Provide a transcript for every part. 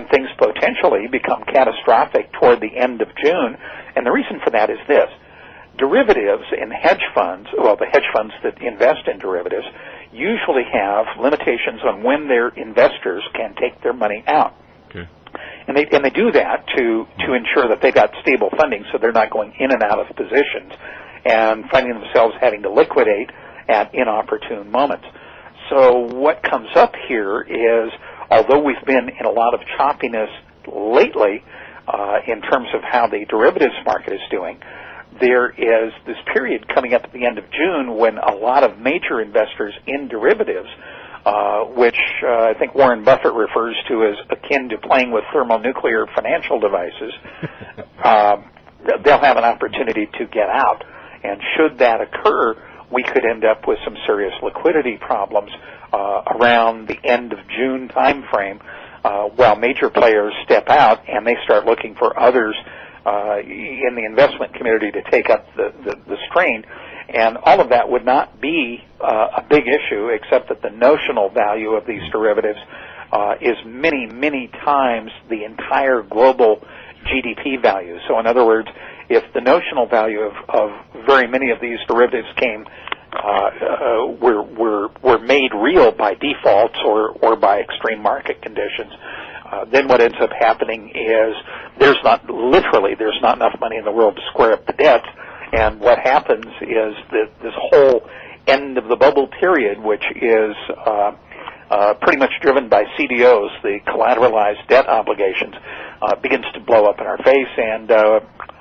things potentially become catastrophic toward the end of June. And the reason for that is this. Derivatives in hedge funds, well, the hedge funds that invest in derivatives, usually have limitations on when their investors can take their money out. Okay. And they do that to ensure that they've got stable funding so they're not going in and out of positions and finding themselves having to liquidate at inopportune moments. So what comes up here is, although we've been in a lot of choppiness lately in terms of how the derivatives market is doing, there is this period coming up at the end of June when a lot of major investors in derivatives, which I think Warren Buffett refers to as akin to playing with thermonuclear financial devices, they'll have an opportunity to get out. And should that occur, we could end up with some serious liquidity problems around the end of June time frame while major players step out and they start looking for others in the investment community to take up the strain. And all of that would not be a big issue, except that the notional value of these derivatives is many, many times the entire global GDP value. So in other words, if the notional value of very many of these derivatives were made real by defaults or by extreme market conditions, then what ends up happening is there's not enough money in the world to square up the debts, and what happens is that this whole end of the bubble period, which is pretty much driven by CDOs, the collateralized debt obligations, begins to blow up in our face, and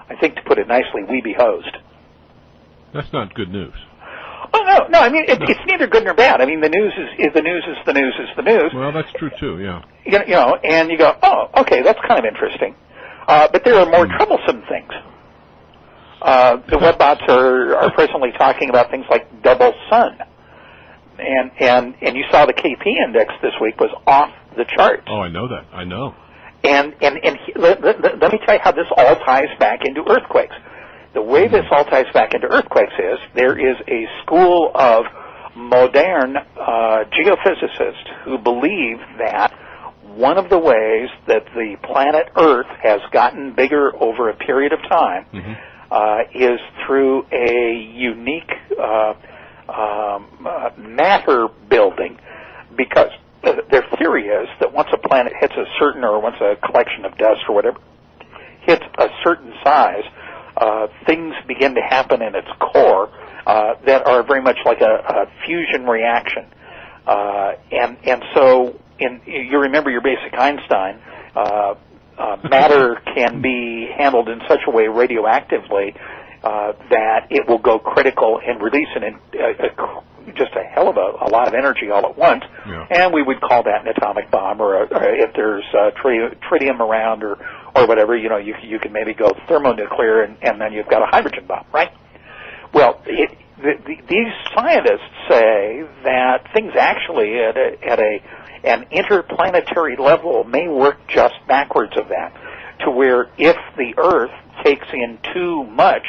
I think, to put it nicely, we be hosed. That's not good news. Oh, no. I mean, it's neither good nor bad. I mean, the news is the news is the news is the news. Well, that's true too. Yeah. You know, and you go, oh, okay, that's kind of interesting. But there are more troublesome things. The webbots are presently talking about things like double sun, and you saw the KP index this week was off the charts. Oh, I know that. I know. And let me tell you how this all ties back into earthquakes. The way this all ties back into earthquakes is there is a school of modern geophysicists who believe that one of the ways that the planet Earth has gotten bigger over a period of time is through a unique matter building, because their theory is that once a planet hits a certain, or once a collection of dust or whatever hits a certain size, things begin to happen in its core that are very much like a fusion reaction. And so, you remember your basic Einstein, matter can be handled in such a way radioactively that it will go critical and release just a hell of a lot of energy all at once, and we would call that an atomic bomb, or if there's tritium around or whatever, you know, you can maybe go thermonuclear, and then you've got a hydrogen bomb, right? Well, these scientists say that things actually at an interplanetary level may work just backwards of that, to where if the Earth takes in too much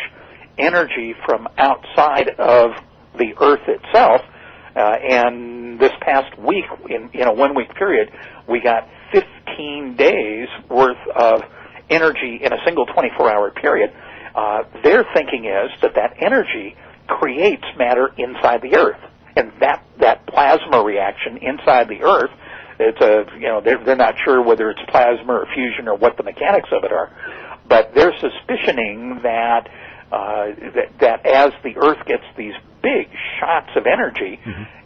energy from outside of the Earth itself, and this past week, in a 1 week period, we got 15 days worth of energy in a single 24-hour period. Their thinking is that energy creates matter inside the Earth, and that plasma reaction inside the Earth, they're not sure whether it's plasma or fusion or what the mechanics of it are, but they're suspicioning that as the Earth gets these big shots of energy,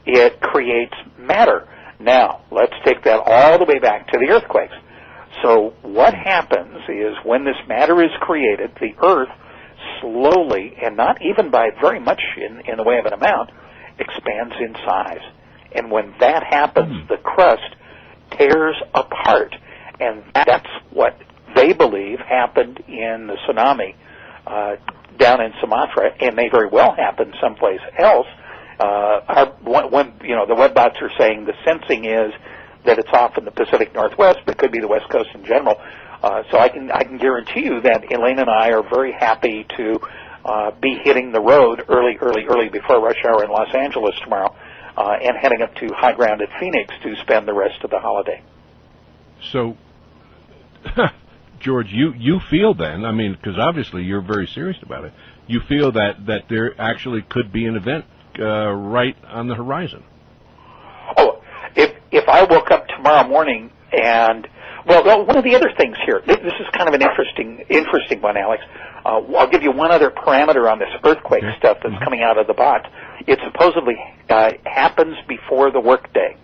it creates matter. Now, let's take that all the way back to the earthquakes. So what happens is when this matter is created, the Earth slowly, and not even by very much in the way of an amount, expands in size. And when that happens, the crust tears apart. And that's what they believe happened in the tsunami down in Sumatra, and may very well happen someplace else. The webbots are saying the sensing is that it's off in the Pacific Northwest, but it could be the West Coast in general. So I can guarantee you that Elaine and I are very happy to be hitting the road early before rush hour in Los Angeles tomorrow, and heading up to high ground at Phoenix to spend the rest of the holiday. So George, you feel then, I mean, because obviously you're very serious about it, you feel that there actually could be an event right on the horizon. Oh, if I woke up tomorrow morning and, well, one of the other things here, this is kind of an interesting one, Alex. I'll give you one other parameter on this earthquake stuff that's coming out of the box. It supposedly happens before the workday.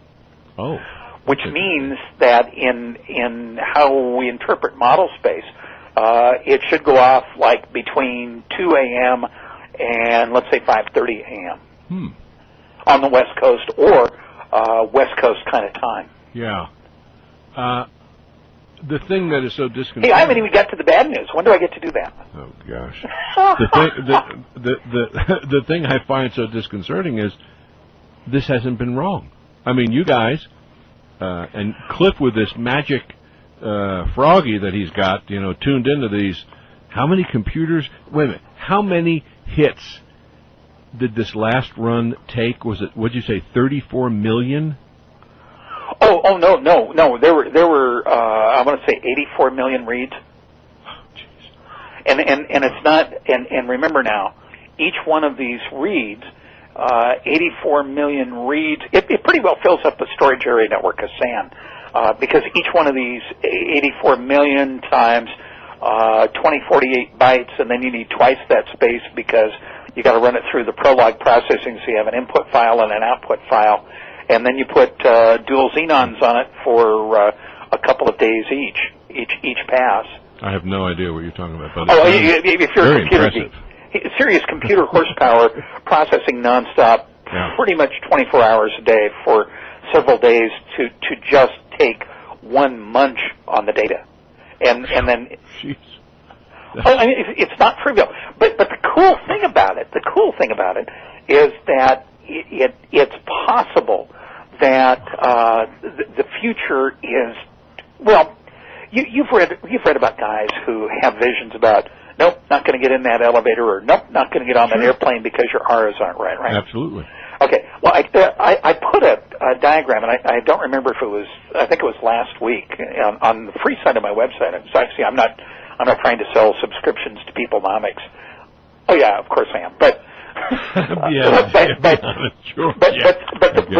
Oh. Which means that in how we interpret model space, it should go off like between 2 a.m. and let's say 5:30 a.m. On the West Coast or West Coast kind of time. Yeah. The thing that is so disconcerting. Hey, I haven't even got to the bad news. When do I get to do that? Oh gosh. The thing I find so disconcerting is this hasn't been wrong. I mean, you guys. And Cliff with this magic froggy that he's got, tuned into these. How many computers? Wait a minute. How many hits did this last run take? Was it? What'd you say? 34 million? Oh no. There were I want to say 84 million reads. Oh, jeez. And it's not. And remember now, each one of these reads. 84 million reads. It pretty well fills up the storage area network of SAN because each one of these 84 million times 2048 bytes, and then you need twice that space because you got to run it through the Prolog processing, so you have an input file and an output file, and then you put dual xenons on it for a couple of days each pass. I have no idea what you're talking about. But if you're very a computer impressive. geek. Serious computer horsepower processing nonstop, pretty much 24 hours a day for several days to just take one munch on the data, and then. Jeez. I mean, it's not trivial. But the cool thing about it is that it's possible that the future is you've read about guys who have visions about. Nope, not going to get in that elevator, or nope, not going to get on that airplane because your R's aren't right? Absolutely. Okay, well, I put a diagram, and I don't remember if it was, I think it was last week, on the free side of my website. So actually, I'm not trying to sell subscriptions to Peoplenomics. Oh yeah, of course I am, but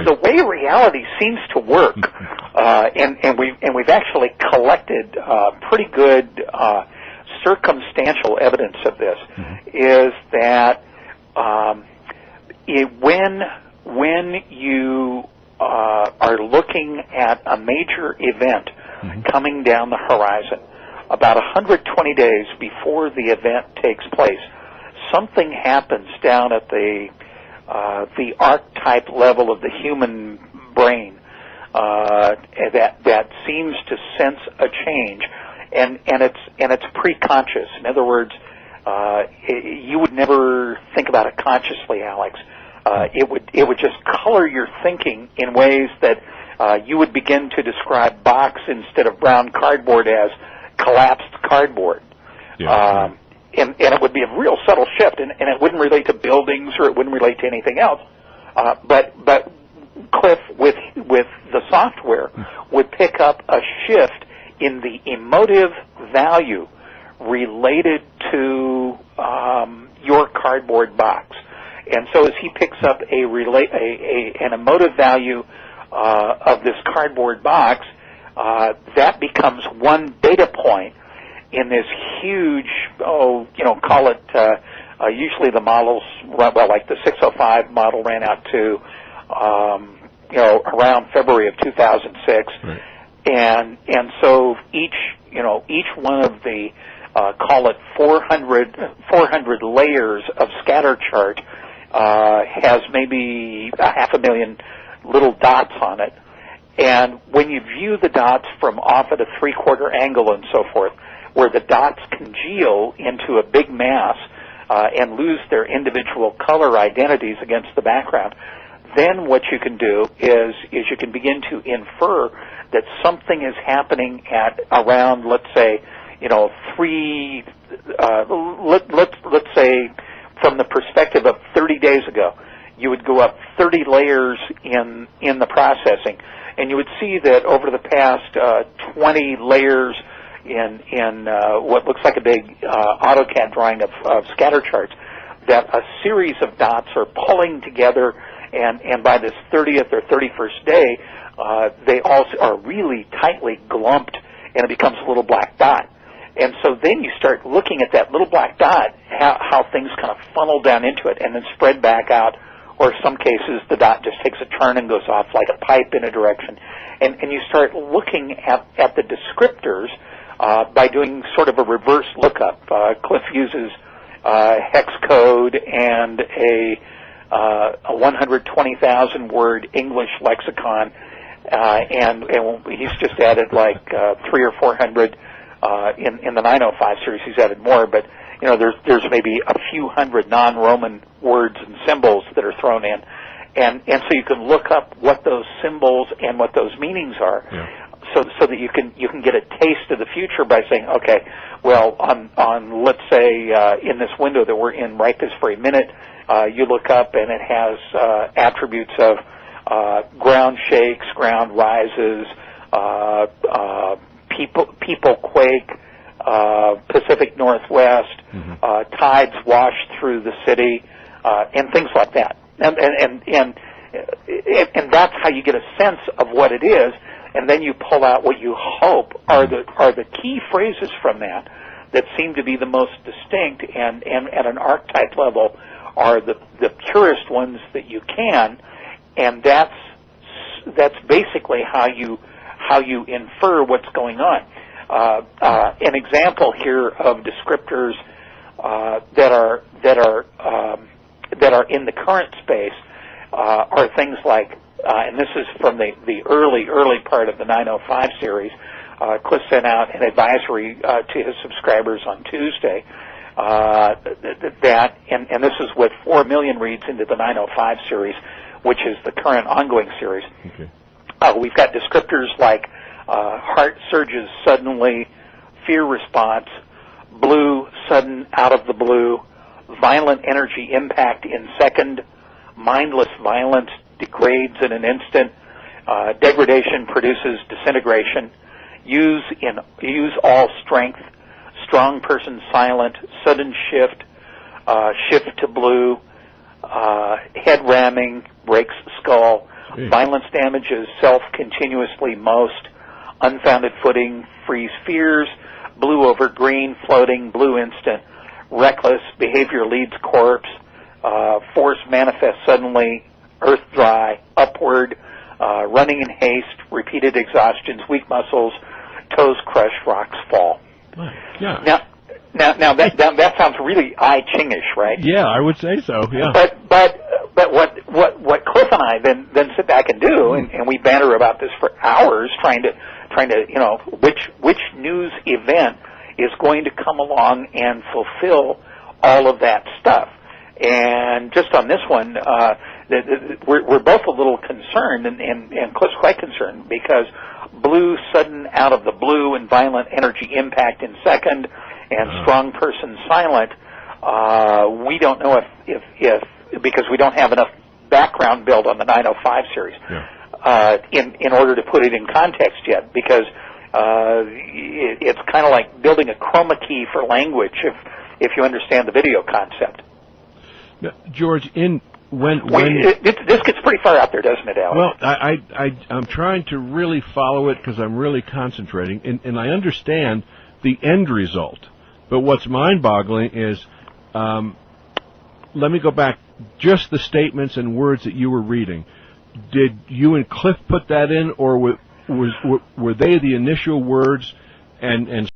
the way reality seems to work, and we've actually collected pretty good circumstantial evidence of this, is that when you are looking at a major event coming down the horizon, about 120 days before the event takes place, something happens down at the archetype level of the human brain that seems to sense a change. And it's pre-conscious. In other words, you would never think about it consciously, Alex. It would just color your thinking in ways that you would begin to describe box instead of brown cardboard as collapsed cardboard. Yeah, and it would be a real subtle shift, and it wouldn't relate to buildings or it wouldn't relate to anything else. But Cliff, with the software, would pick up a shift in the emotive value related to your cardboard box. And so as he picks up an emotive value of this cardboard box, that becomes one data point in this huge, call it, usually the models, like the 605 model ran out to, around February of 2006. Right. And so each one of the call it 400 layers of scatter chart has maybe 500,000 little dots on it. And when you view the dots from off at a 3/4 angle and so forth, where the dots congeal into a big mass and lose their individual color identities against the background, then what you can do is you can begin to infer that something is happening at around, let's say, let's say from the perspective of 30 days ago, you would go up 30 layers in the processing, and you would see that over the past 20 layers, in what looks like a big AutoCAD drawing of scatter charts, that a series of dots are pulling together, and by this 30th or 31st day, they all are really tightly glumped, and it becomes a little black dot. And so then you start looking at that little black dot, how things kind of funnel down into it and then spread back out, or in some cases the dot just takes a turn and goes off like a pipe in a direction. And you start looking at the descriptors by doing sort of a reverse lookup. Cliff uses hex code and a 120,000 word English lexicon, and he's just added like 300 or 400 in the 905 series. He's added more, but there's maybe a few hundred non-Roman words and symbols that are thrown in, and so you can look up what those symbols and what those meanings are. Yeah. So that you can get a taste of the future by saying, okay, well, on let's say in this window that we're in right this very minute, you look up and it has attributes of ground shakes, ground rises, people quake, Pacific Northwest, tides wash through the city, and things like that. And that's how you get a sense of what it is. And then you pull out what you hope are the key phrases from that seem to be the most distinct, and at an archetype level are the purest ones that you can, and that's basically how you infer what's going on. An example here of descriptors that are in the current space are things like. And this is from the early part of the 905 series. Cliff sent out an advisory to his subscribers on Tuesday and this is with 4 million reads into the 905 series, which is the current ongoing series. Okay. We've got descriptors like heart surges suddenly, fear response, blue, sudden, out of the blue, violent energy impact in second, mindless violence, degrades in an instant, degradation produces disintegration, use all strength, strong person silent, sudden shift, shift to blue, head ramming, breaks skull, violence damages self continuously most, unfounded footing, freeze fears, blue over green, floating, blue instant, reckless, behavior leads corpse, force manifests suddenly, earth dry, upward, running in haste, repeated exhaustions, weak muscles, toes crush, rocks fall. Yeah. Now that sounds really I-Chingish, right? Yeah, I would say so. Yeah. But what Cliff and I then sit back and do, and we banter about this for hours, trying to which news event is going to come along and fulfill all of that stuff. And just on this one, we're both a little concerned, and Cliff's quite concerned, because blue, sudden, out of the blue, and violent energy impact in second, and strong person silent, we don't know if because we don't have enough background build on the 905 series in order to put it in context yet, because it's kind of like building a chroma key for language if you understand the video concept. Now, George, this gets pretty far out there, doesn't it, Alex? Well, I'm trying to really follow it because I'm really concentrating, and I understand the end result. But what's mind-boggling is, let me go back, just the statements and words that you were reading. Did you and Cliff put that in, or were they the initial words and